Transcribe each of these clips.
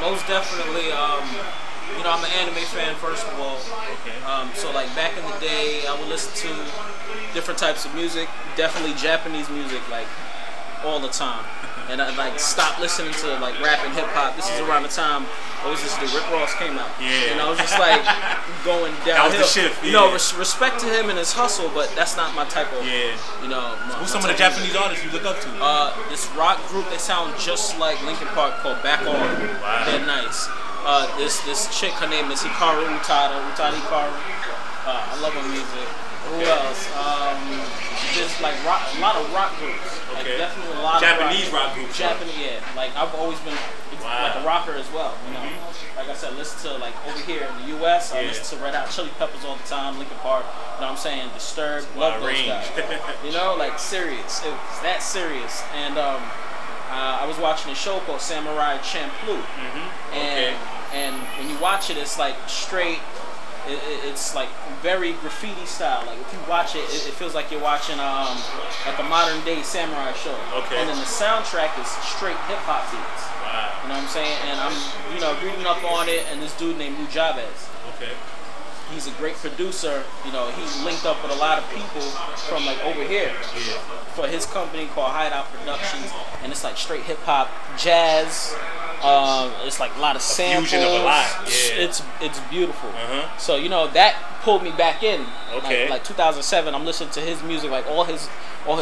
most definitely. You know, I'm an anime fan first of all. Okay. So like back in the day, I would listen to different types of music. Definitely Japanese music, like all the time. And I like stopped listening to like rap and hip hop. This is around the time Rick Ross came out. Yeah. And I was just like going downhill. That was the shift. Yeah. You know, respect to him and his hustle, but that's not my type of. Yeah. You know. Who's some of the Japanese artists you look up to? This rock group, they sound just like Linkin Park, called Back On. Wow. They're nice. This chick, her name is Hikaru Utada Hikaru. I love her music. Who else? There's like a lot of rock groups. Like definitely a lot Japanese of rock groups. Japanese, yeah. Like I've always been like a rocker as well. You know, like I said, listen to like over here in the U.S. I listen to Red Hot Chili Peppers all the time, Linkin Park. You know what I'm saying? Disturbed, love those guys. You know, like serious. It was that serious. And I was watching a show called Samurai Champloo, and when you watch it, it's like straight. It's like very graffiti style. Like if you watch it, it feels like you're watching like a modern day samurai show. Okay. And then the soundtrack is straight hip hop beats. Wow. You know what I'm saying? And I'm reading up on it, and this dude named Lou Chavez. Okay. He's a great producer. You know, he's linked up with a lot of people from like over here for his company called Hideout Productions, and it's like straight hip hop, jazz. It's like a lot of samples. Fusion of a lot. Yeah. It's beautiful. So you know that pulled me back in. Okay. Like 2007, I'm listening to his music, like all his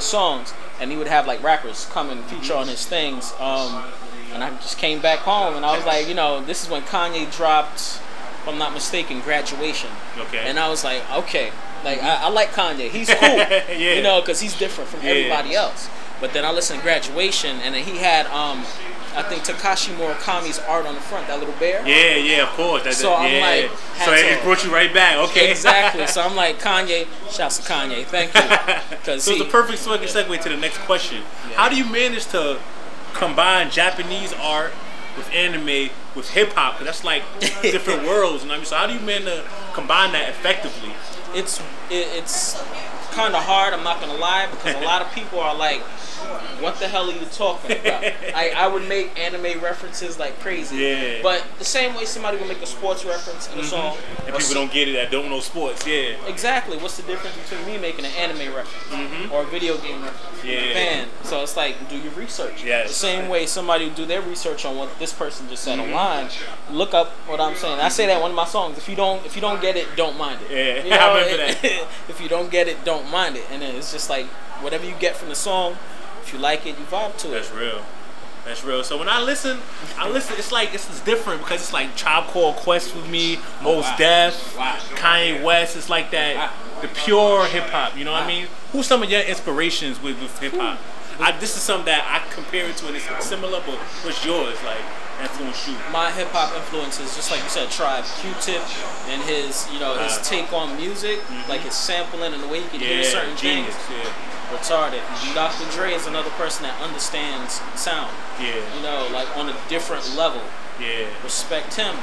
songs, and he would have like rappers come and feature on his things. And I just came back home, and I was like, you know, this is when Kanye dropped, if I'm not mistaken, Graduation. Okay. And I was like, okay, like I like Kanye. He's cool. You know, because he's different from everybody else. But then I listened to Graduation, and then he had I think Takashi Murakami's art on the front, that little bear. Yeah, of course. So I'm like, so it brought you right back. Okay. Exactly. So I'm like, Kanye, shouts to Kanye, thank you. So it's the perfect segue to the next question. How do you manage to combine Japanese art with anime with hip hop? Because that's like different worlds. You know what I mean? So how do you manage to combine that effectively? It's kind of hard, I'm not gonna lie, because a lot of people are like, what the hell are you talking about? I would make anime references like crazy, but the same way somebody will make a sports reference in a song, and people don't get it that don't know sports. Exactly. What's the difference between me making an anime reference or a video game reference? Man, so it's like, do your research. The same way somebody would do their research on what this person just said online. Look up what I'm saying. I say that in one of my songs. If you don't get it, don't mind it. You know, I remember that. If you don't get it, don't mind it. And then it's just like whatever you get from the song. If you like it, you vibe to it. That's real. That's real. So when I listen, it's like it's different because it's like Tribe Called Quest with me, Mos Def, Kanye West. It's like that, the pure hip hop. You know what I mean? Who's some of your inspirations with hip hop? This is something that I compare it to, and it's similar. But what's yours? Like that's gonna shoot. My hip hop influences, just like you said, Tribe, Q-Tip, and his his take on music, like his sampling and the way he can hear certain things. Retarded. Dr. Dre is another person that understands sound. You know, like on a different level. Respect him.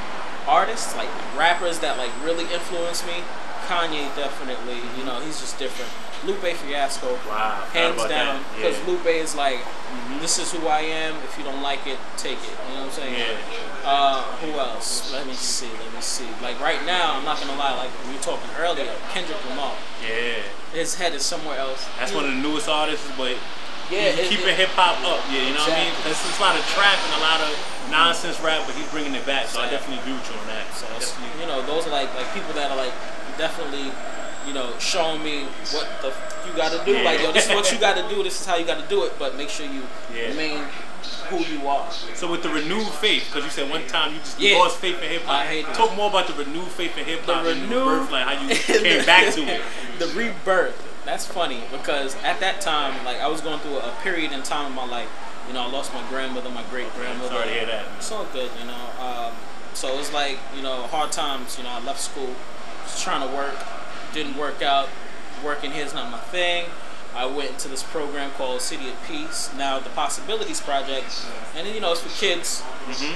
Artists, like rappers that like really influence me. Kanye definitely. You know, he's just different. Lupe Fiasco. Hands down. Because Lupe is like, this is who I am. If you don't like it, take it. You know what I'm saying? Who else? Let me see. Like right now, I'm not gonna lie. Like we were talking earlier, Kendrick Lamar. His head is somewhere else. That's one of the newest artists, but he's keeping hip hop up. You know what I mean? Because there's a lot of trap and a lot of nonsense rap, but he's bringing it back. So I definitely agree with you on that. So you know, those are like people that are like definitely, you know, showing me what the you got to do. Like, yo, this is what you got to do. This is how you got to do it. But make sure you remain who you are. So with the renewed faith, because you said one time you just lost faith in hip hop. I hate it. Talk more about the renewed faith in hip hop. The renewed, like how you came back to it. The rebirth. That's funny because at that time, like I was going through a period in time in my life. You know, I lost my grandmother, my great grandmother. Sorry to hear that. It's all good, you know. So it was like, you know, hard times. You know, I left school, was trying to work, didn't work out. Working here is not my thing. I went into this program called City of Peace, now the Possibilities Project, and you know, it's for kids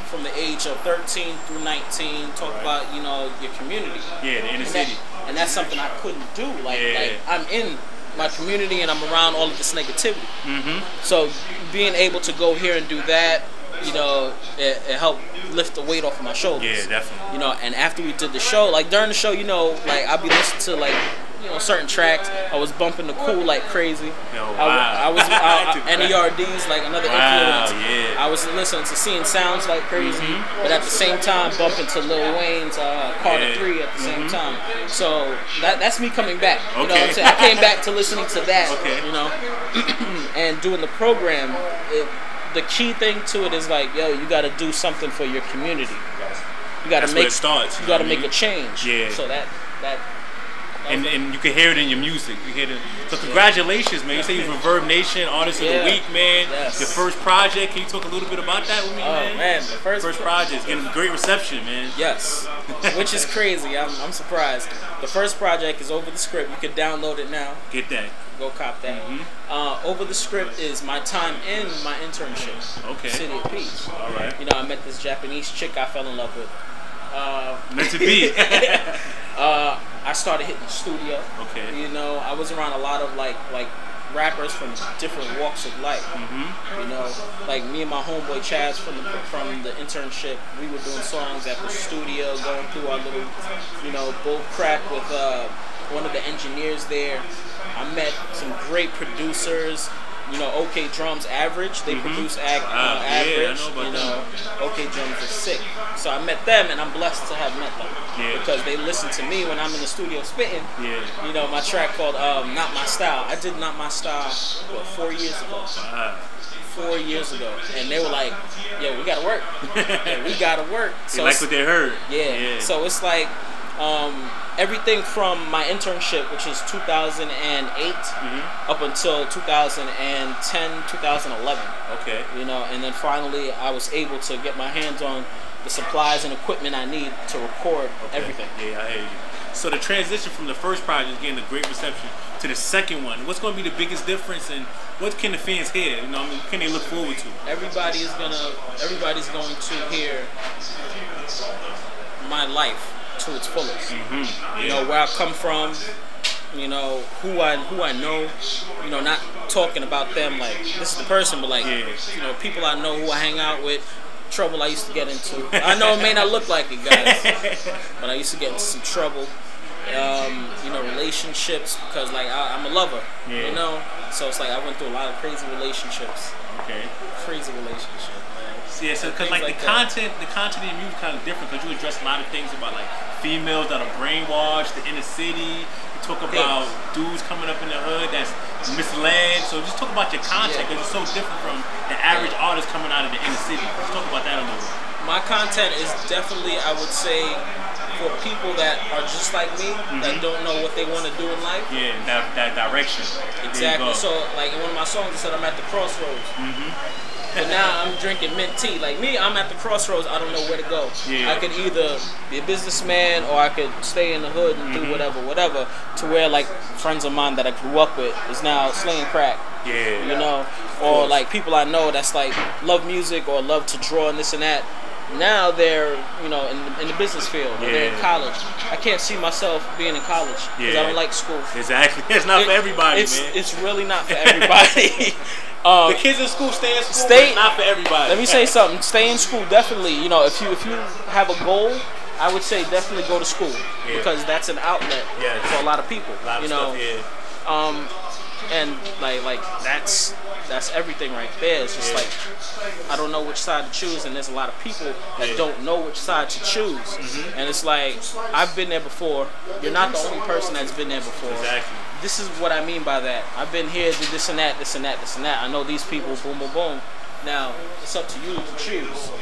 from the age of 13 through 19. Talk about, you know, your community. The inner city. And that's something I couldn't do. Like I'm in my community and I'm around all of this negativity. So being able to go here and do that, you know, it helped lift the weight off of my shoulders. Yeah, definitely. You know, and after we did the show, like during the show, you know, like I'd be listening to like, you know, certain tracks. I was bumping the Cool like crazy. Yo, wow. I was NERD's like another influence. Yeah. I was listening to Seeing Sounds like crazy, but at the same time bumping to Lil Wayne's Carter 3 at the same time. So that's me coming back. You know what I'm saying? I came back to listening to that. You know, and doing the program. The key thing to it is like, yo, you got to do something for your community. You got to make it starts. You got to make a change. Yeah. So that. And you can hear it in your music. You hear it. So congratulations, man. You say you're from Verb Nation, Artist of the Week, man. Yes. Your first project. Can you talk a little bit about that with me, man? Oh man, the first project, getting great reception, man. Yes, which is crazy. I'm surprised. The first project is Over the Script. You can download it now. Get that. Go cop that. Over the Script is my time in my internship. Okay. City of Peace. All right. You know, I met this Japanese chick I fell in love with. Meant to be. I started hitting the studio. Okay. You know, I was around a lot of like rappers from different walks of life. You know, like me and my homeboy Chaz from the internship, we were doing songs at the studio, going through our little, you know, bull crap with one of the engineers there. I met some great producers. You know, OK Drums Average, they produce Average. Yeah, I know about you know, OK Drums is sick. So I met them, and I'm blessed to have met them. Yeah. Because they listen to me when I'm in the studio spitting. Yeah. You know, my track called Not My Style. I did Not My Style, 4 years ago. 4 years ago. And they were like, yeah, we gotta work. Yeah, we gotta work. So they like what they heard. Yeah. So it's like everything from my internship, which is 2008, up until 2010, 2011. Okay. You know, and then finally I was able to get my hands on the supplies and equipment I need to record everything. Yeah, I hear you. So the transition from the first project getting a great reception to the second one, what's going to be the biggest difference, and what can the fans hear? You know, I mean, what can they look forward to? Everybody's going to hear my life to its fullest. You know, where I come from, you know, who I know, you know, not talking about them like this is the person, but like, you know, people I know who I hang out with, trouble I used to get into. I know it may not look like it, guys, but I used to get into some trouble. You know, relationships, because like I'm a lover, you know, so it's like I went through a lot of crazy relationships. Okay. Crazy relationship, man. Yeah, so because like the content in your music kind of different, because you address a lot of things about like females that are brainwashed, the inner city. You talk about dudes coming up in the hood that's misled. So just talk about your content, because it's so different from the average artist coming out of the inner city. Let's talk about that a little bit. My content is definitely, I would say, for people that are just like me, that don't know what they want to do in life. Yeah, that direction. Exactly. So, like in one of my songs, I said I'm at the crossroads. But now I'm drinking mint tea. Like me, I'm at the crossroads. I don't know where to go. I could either be a businessman, or I could stay in the hood and do whatever. To where like friends of mine that I grew up with is now slaying crack. Yeah. You know, or like people I know that's like love music or love to draw and this and that. Now they're, you know, in the business field, or they're in college. I can't see myself being in college because I don't like school. Exactly. It's not for everybody, man. It's really not for everybody. The kids in school stay in school, but it's not for everybody. Let me say something. Stay in school, definitely. You know, if you have a goal, I would say definitely go to school, because that's an outlet for a lot of people. A lot of stuff, and like that's everything right there. It's just like I don't know which side to choose, and there's a lot of people that don't know which side to choose. And it's like, I've been there before. You're not the only person that's been there before. Exactly. This is what I mean by that. I've been here, did this and that, this and that, this and that. I know these people, boom, boom, boom. Now, it's up to you to choose.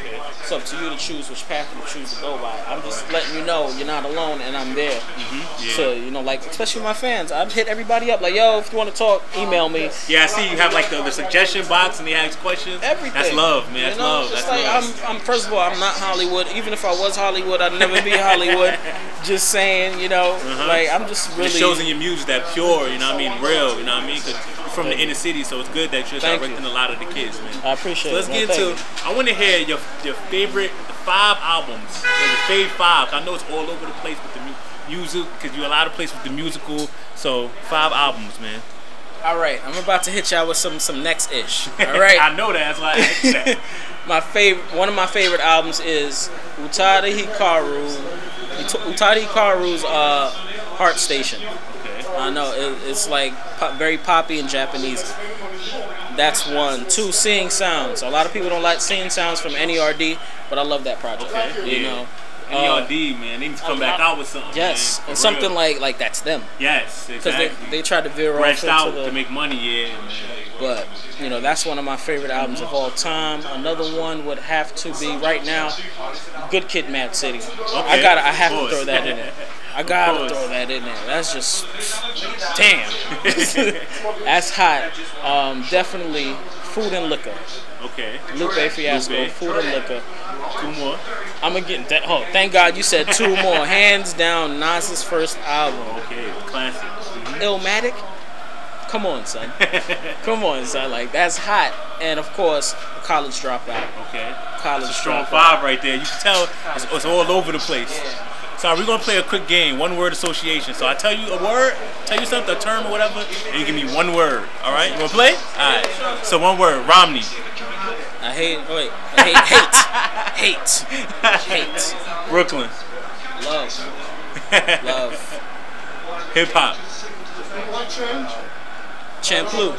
It's up to you to choose which path you choose to go by. I'm just letting you know you're not alone, and I'm there. So, you know, like, especially my fans, I've hit everybody up, like, yo, if you want to talk, email me. Yeah, I see you have like the suggestion box, and they ask questions. Everything. That's love, man. That's love. It's That's like, love. I'm first of all, I'm not Hollywood. Even if I was Hollywood, I'd never be Hollywood. Just saying, you know, like, I'm just really. It shows in your music that pure, you know what I mean, real, you know what I mean? 'Cause you're from the inner city, so it's good that you're directing a lot of the kids, man. I appreciate it. Let's get into. I want to hear your favorite, the 5 albums, your favorite 5. I know it's all over the place with the music, because you're a lot of places with the musical. So 5 albums, man. All right, I'm about to hit y'all with some next ish. All right, I know that. That's why I asked that. One of my favorite albums is Utada Hikaru's Heart Station. Okay. I know it's like very poppy in Japanese. That's one. Two, Seeing Sounds. A lot of people don't like Seeing Sounds from NERD, but I love that project. Okay. You know. NERD, man, they need to come back out with something. Yes, man, and something real. like that's them. Yes, exactly. Because they tried to veer branched off out into to make money, yeah. Man. But you know, that's one of my favorite albums of all time. Another one would have to be right now, Good Kid, Mad City. Okay, I have to throw that in there. I gotta throw that in there. That's just damn. That's hot. Definitely Food and Liquor. Okay. Lupe Fiasco, Food and Liquor. Two more. I'm gonna get that. Oh, thank God you said two more. Hands down, Nas's first album. Okay, classic. Illmatic. Come on, son. Come on, son. Like, that's hot. And of course, College Dropout. Okay. College It's a strong Dropout. 5 right there. You can tell it's all over the place. So we're gonna play a quick game, one word association. So I tell you a word, tell you something, a term or whatever, and you give me one word. All right? You wanna play? All right. So one word, Romney. I hate. Wait. Hate. Brooklyn. Love. Hip hop. Champloo.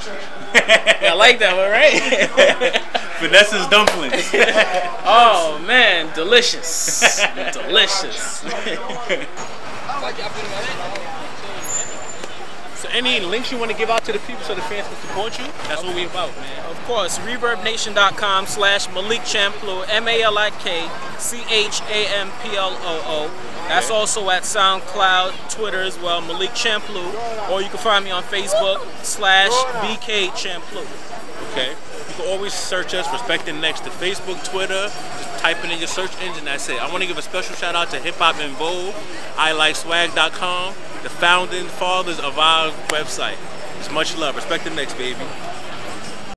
I like that one, right? Vanessa's dumplings. Oh man, delicious. Delicious. So any links you want to give out to the people so the fans can support you? That's what we about, man. Of course, ReverbNation.com/Malik Champloo, MalikChamploo. That's also at SoundCloud, Twitter as well, Malik Champloo, or you can find me on Facebook /BK Champloo. Okay. You can always search us, Respectthenext, to Facebook, Twitter. Just type it in your search engine. That's it. I want to give a special shout out to Hip Hop in Vogue, ILikeSwag.com, the founding fathers of our website. It's much love. Respectthenext, baby.